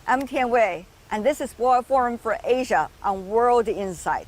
I'm Tian Wei, and this is Boao Forum for Asia on World Insight.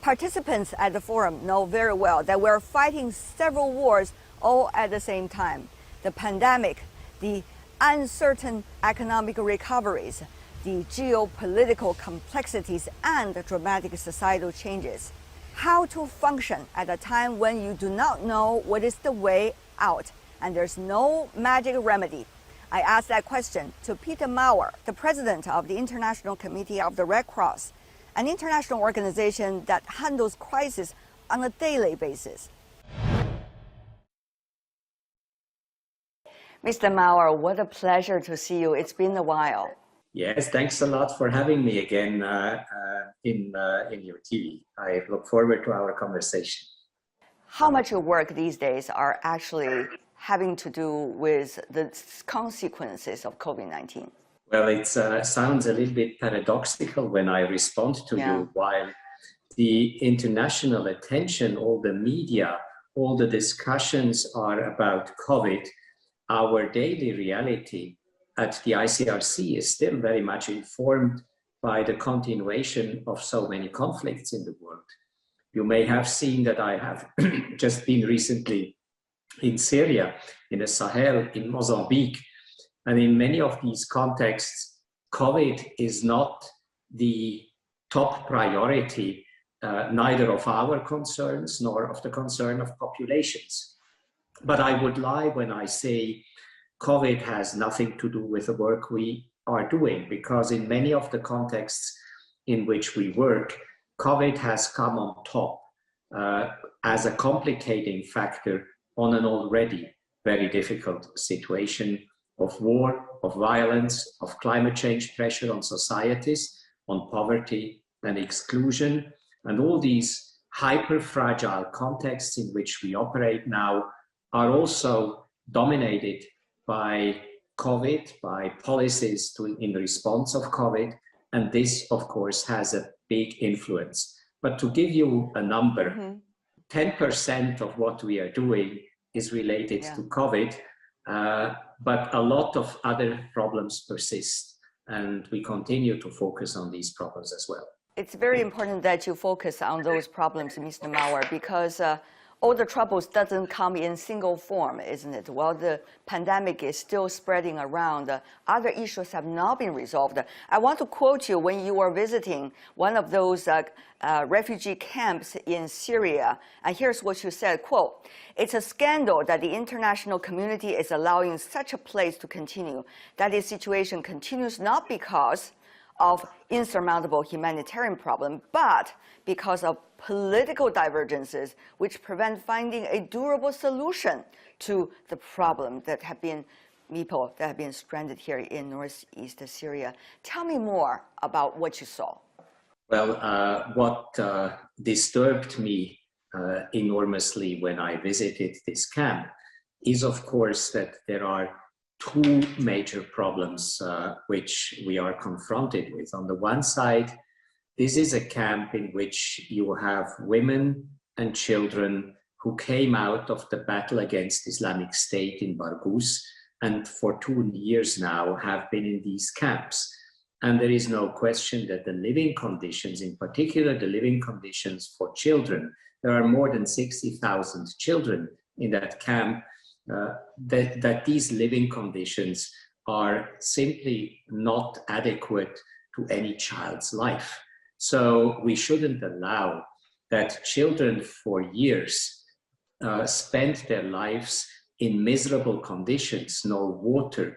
Participants at the forum know very well that we're fighting several wars all at the same time. The pandemic, the uncertain economic recoveries, the geopolitical complexities, and the dramatic societal changes. How to function at a time when you do not know what is the way out and there's no magic remedy. I asked that question to Peter Maurer, the president of the International Committee of the Red Cross, an international organization that handles crises on a daily basis. Mr. Maurer, what a pleasure to see you. It's been a while. Yes, thanks a lot for having me again in your TV. I look forward to our conversation. How much your work these days are actually having to do with the consequences of COVID-19? Well, it sounds a little bit paradoxical when I respond to you. While the international attention, all the media, all the discussions are about COVID, our daily reality at the ICRC is still very much informed by the continuation of so many conflicts in the world. You may have seen that I have just been recently in Syria, in the Sahel, in Mozambique. And in many of these contexts, COVID is not the top priority, neither of our concerns nor of the concern of populations. But I would lie when I say COVID has nothing to do with the work we are doing, because in many of the contexts in which we work, COVID has come on top as a complicating factor on an already very difficult situation of war, of violence, of climate change pressure on societies, on poverty and exclusion. And all these hyper-fragile contexts in which we operate now are also dominated by COVID, by policies in response of COVID. And this, of course, has a big influence. But to give you a number, 10% of what we are doing is related to COVID, but a lot of other problems persist, and we continue to focus on these problems as well. It's very important that you focus on those problems, Mr. Maurer, because all the troubles doesn't come in single form, isn't it? While the pandemic is still spreading around, other issues have not been resolved. I want to quote you when you were visiting one of those refugee camps in Syria. And here's what you said, quote, "It's a scandal that the international community is allowing such a place to continue, that the situation continues not because of insurmountable humanitarian problem, but because of political divergences which prevent finding a durable solution to the problem that have been people that have been stranded here in northeast Syria." Tell me more about what you saw. Well, what disturbed me enormously when I visited this camp is, of course, that there are two major problems which we are confronted with. On the one side, this is a camp in which you have women and children who came out of the battle against Islamic State in Barghouth and for 2 years now have been in these camps. And there is no question that the living conditions, in particular the living conditions for children, there are more than 60,000 children in that camp, that these living conditions are simply not adequate to any child's life. So we shouldn't allow that children for years spend their lives in miserable conditions, no water,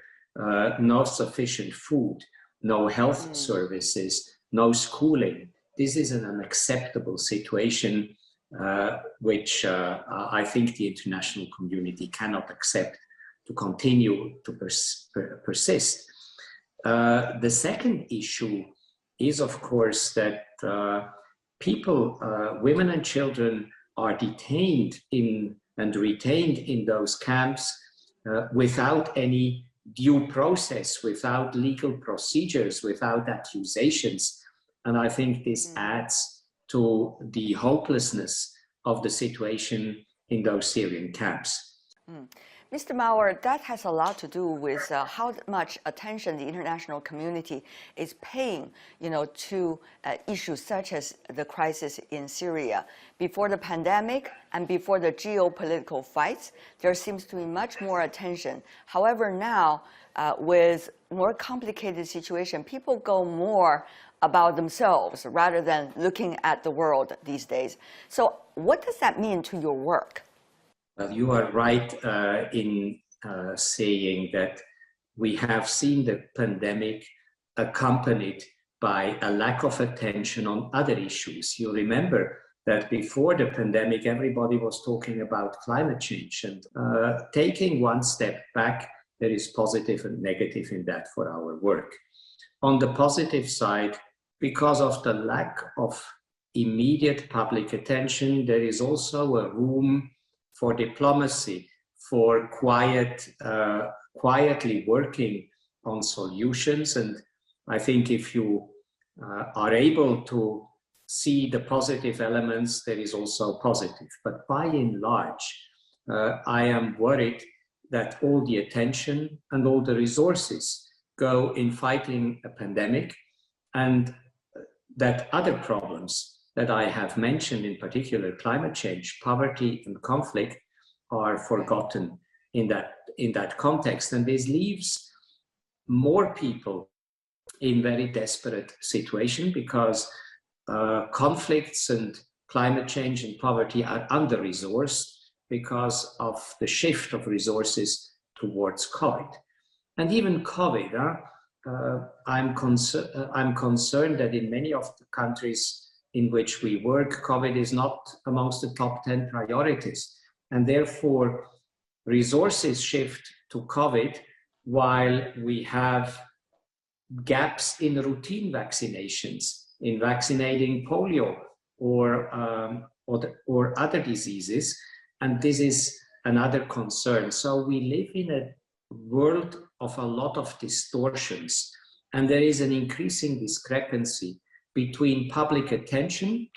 no sufficient food, no health services, no schooling. This is an unacceptable situation which I think the international community cannot accept to continue to persist. The second issue is, of course, that people, women and children, are detained in and retained in those camps without any due process, without legal procedures, without accusations. And I think this adds to the hopelessness of the situation in those Syrian camps. Mr. Maurer, that has a lot to do with how much attention the international community is paying, to issues such as the crisis in Syria. Before the pandemic and before the geopolitical fights, there seems to be much more attention. However, now, with more complicated situation, people go more about themselves rather than looking at the world these days. So what does that mean to your work? Well, you are right in saying that we have seen the pandemic accompanied by a lack of attention on other issues. You remember that before the pandemic, everybody was talking about climate change, and taking one step back, there is positive and negative in that for our work. On the positive side, because of the lack of immediate public attention, there is also a room for diplomacy, for quietly working on solutions. And I think if you are able to see the positive elements, there is also positive. But by and large, I am worried that all the attention and all the resources go in fighting a pandemic, and that other problems that I have mentioned, in particular climate change, poverty and conflict, are forgotten in that context. And this leaves more people in very desperate situation because conflicts and climate change and poverty are under-resourced because of the shift of resources towards COVID. And even COVID, I'm concerned that in many of the countries in which we work, COVID is not amongst the top 10 priorities. And therefore, resources shift to COVID while we have gaps in routine vaccinations, in vaccinating polio or other diseases. And this is another concern. So we live in a world of a lot of distortions, and there is an increasing discrepancy between public attention,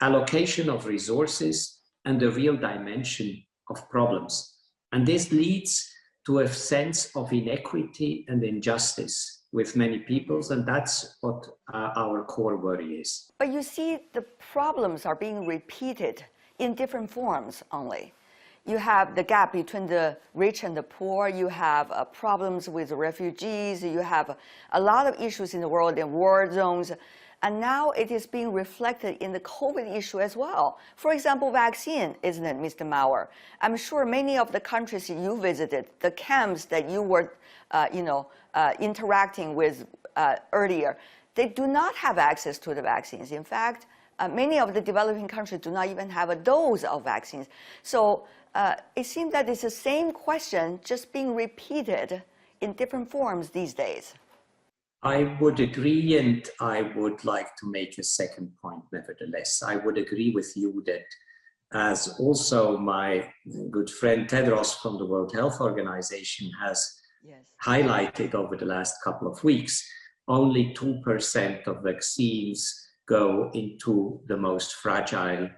allocation of resources, and the real dimension of problems. And this leads to a sense of inequity and injustice with many peoples, and that's what our core worry is. But you see, the problems are being repeated in different forms only. You have the gap between the rich and the poor, you have problems with refugees, you have a lot of issues in the world in war zones. And now it is being reflected in the COVID issue as well. For example, vaccine, isn't it, Mr. Maurer? I'm sure many of the countries you visited, the camps that you were, interacting with earlier, they do not have access to the vaccines. In fact, many of the developing countries do not even have a dose of vaccines. So it seems that it's the same question just being repeated in different forms these days. I would agree, and I would like to make a second point nevertheless. I would agree with you that, as also my good friend Tedros from the World Health Organization has highlighted over the last couple of weeks, only 2% of vaccines go into the most fragile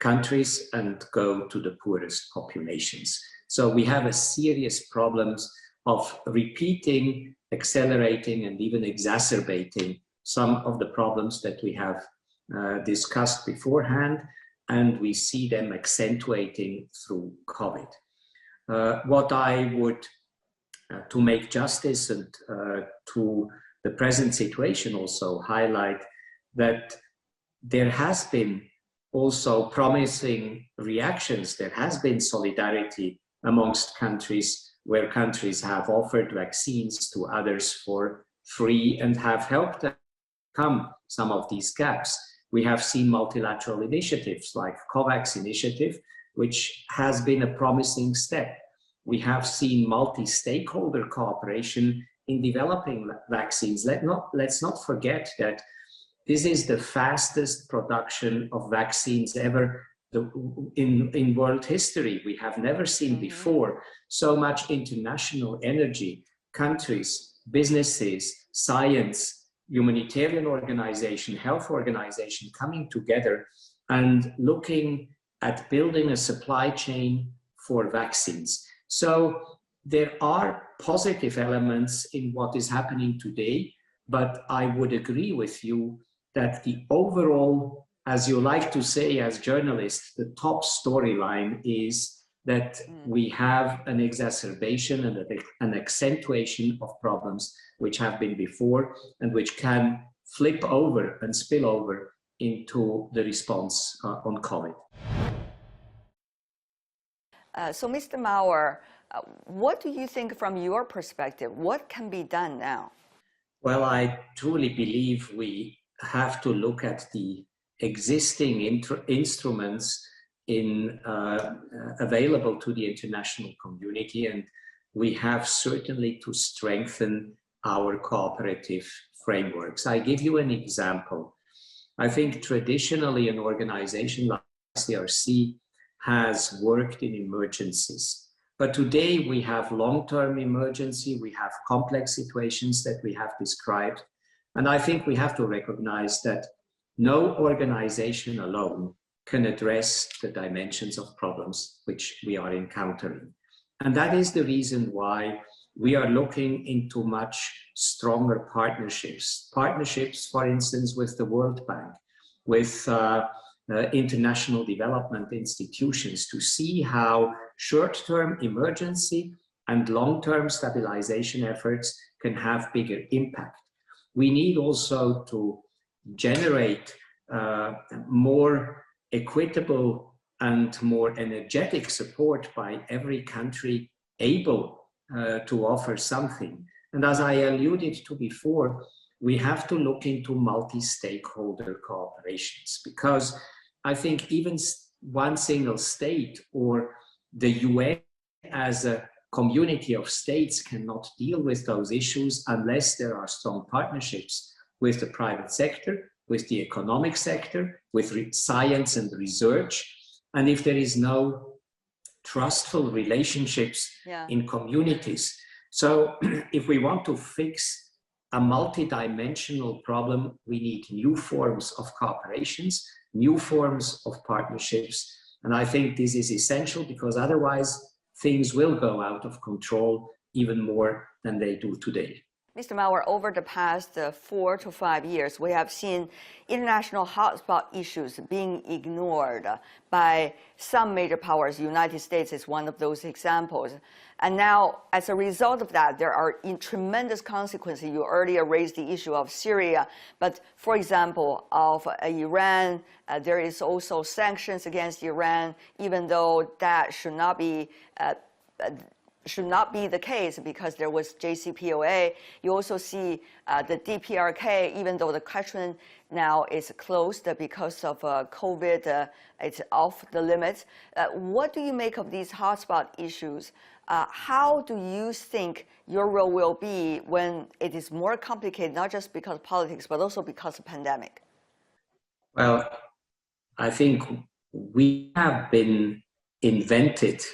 countries and go to the poorest populations. So we have a serious problems of repeating, accelerating, and even exacerbating some of the problems that we have discussed beforehand, and we see them accentuating through COVID. What I would, to make justice and to the present situation, also highlight that there has been also promising reactions. There has been solidarity amongst countries where countries have offered vaccines to others for free and have helped them overcome some of these gaps. We have seen multilateral initiatives like COVAX initiative, which has been a promising step. We have seen multi-stakeholder cooperation in developing vaccines. Let's not forget that this is the fastest production of vaccines ever in world history. We have never seen before so much international energy, countries, businesses, science, humanitarian organization, health organization coming together and looking at building a supply chain for vaccines. So there are positive elements in what is happening today, but I would agree with you that the overall, as you like to say as journalists, the top storyline is that we have an exacerbation and an accentuation of problems which have been before and which can flip over and spill over into the response on COVID. So, Mr. Maurer, what do you think from your perspective? What can be done now? Well, I truly believe we have to look at the existing instruments available to the international community, and we have certainly to strengthen our cooperative frameworks. I give you an example. I think traditionally an organization like CRC has worked in emergencies. But today we have long-term emergency, we have complex situations that we have described. And I think we have to recognize that no organization alone can address the dimensions of problems which we are encountering. And that is the reason why we are looking into much stronger partnerships. Partnerships, for instance, with the World Bank, with international development institutions, to see how short-term emergency and long-term stabilization efforts can have bigger impact. We need also to generate more equitable and more energetic support by every country able to offer something. And as I alluded to before, we have to look into multi-stakeholder cooperations, because I think even one single state or the UN as a community of states cannot deal with those issues unless there are strong partnerships with the private sector, with the economic sector, with science and research. And if there is no trustful relationships in communities. So if we want to fix a multidimensional problem, we need new forms of cooperations, new forms of partnerships. And I think this is essential, because otherwise things will go out of control even more than they do today. Mr. Maurer, over the past 4 to 5 years, we have seen international hotspot issues being ignored by some major powers. The United States is one of those examples. And now, as a result of that, there are tremendous consequences. You earlier raised the issue of Syria, but for example, of Iran, there is also sanctions against Iran, even though that should not be the case, because there was JCPOA. You also see the DPRK, even though the question now is closed because of COVID, it's off the limits. What do you make of these hotspot issues? How do you think your role will be when it is more complicated, not just because of politics, but also because of pandemic? Well, I think we have been invented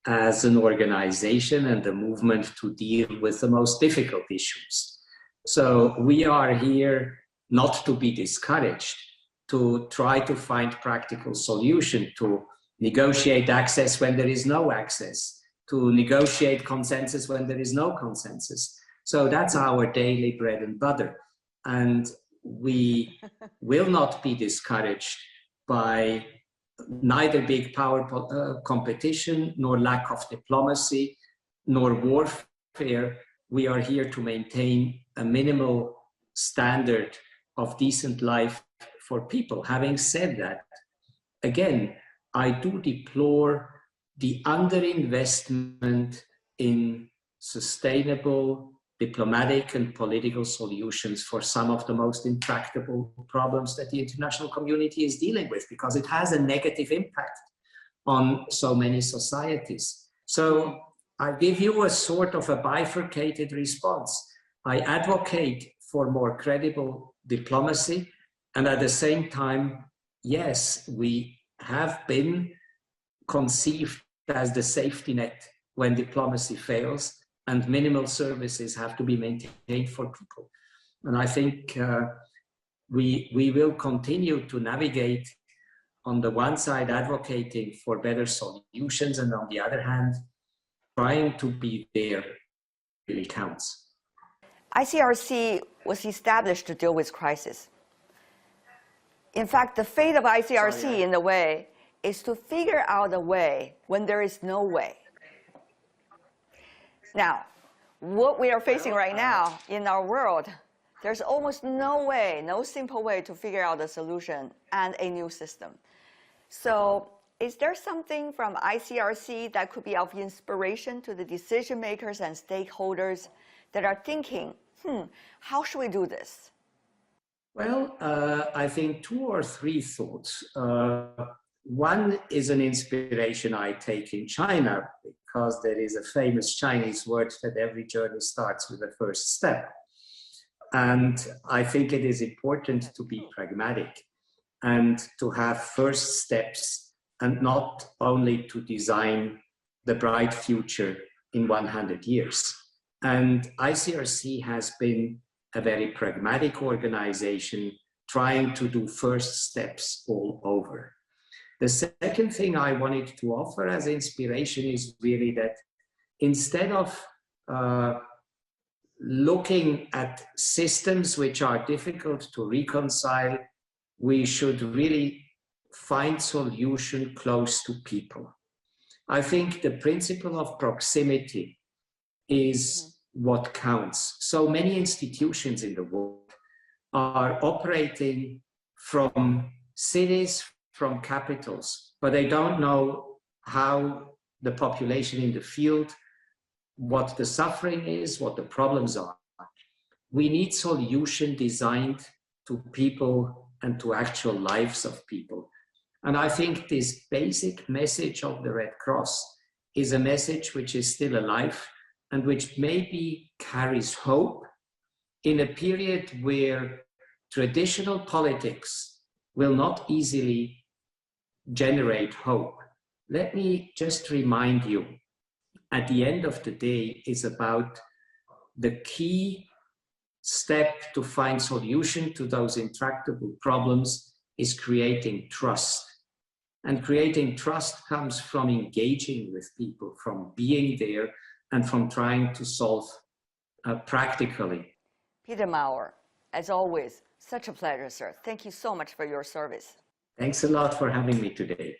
as an organization and a movement to deal with the most difficult issues. So we are here not to be discouraged, to try to find practical solution, to negotiate access when there is no access, to negotiate consensus when there is no consensus. So that's our daily bread and butter. And we will not be discouraged by neither big power competition, nor lack of diplomacy, nor warfare. We are here to maintain a minimal standard of decent life for people. Having said that, again, I do deplore the underinvestment in sustainable diplomatic and political solutions for some of the most intractable problems that the international community is dealing with, because it has a negative impact on so many societies. So I give you a sort of a bifurcated response. I advocate for more credible diplomacy, and at the same time, yes, we have been conceived as the safety net when diplomacy fails, and minimal services have to be maintained for people. And I think we will continue to navigate, on the one side advocating for better solutions, and on the other hand trying to be there really counts. ICRC was established to deal with crisis. In fact, the fate of ICRC, in a way, is to figure out a way when there is no way. Now, what we are facing right now in our world, there's almost no way, no simple way to figure out a solution and a new system. So is there something from ICRC that could be of inspiration to the decision makers and stakeholders that are thinking, how should we do this? Well, I think two or three thoughts. One is an inspiration I take in China, because there is a famous Chinese word that every journey starts with the first step. And I think it is important to be pragmatic and to have first steps, and not only to design the bright future in 100 years. And ICRC has been a very pragmatic organization trying to do first steps all over. The second thing I wanted to offer as inspiration is really that instead of looking at systems which are difficult to reconcile, we should really find solution close to people. I think the principle of proximity is what counts. So many institutions in the world are operating from cities, from capitals, but they don't know how the population in the field, what the suffering is, what the problems are. We need solution designed to people and to actual lives of people. And I think this basic message of the Red Cross is a message which is still alive and which maybe carries hope in a period where traditional politics will not easily generate hope. Let me just remind you, at the end of the day, it's about the key step to find solution to those intractable problems is creating trust. And creating trust comes from engaging with people, from being there, and from trying to solve practically. Peter Maurer, as always, such a pleasure, sir. Thank you so much for your service. Thanks a lot for having me today.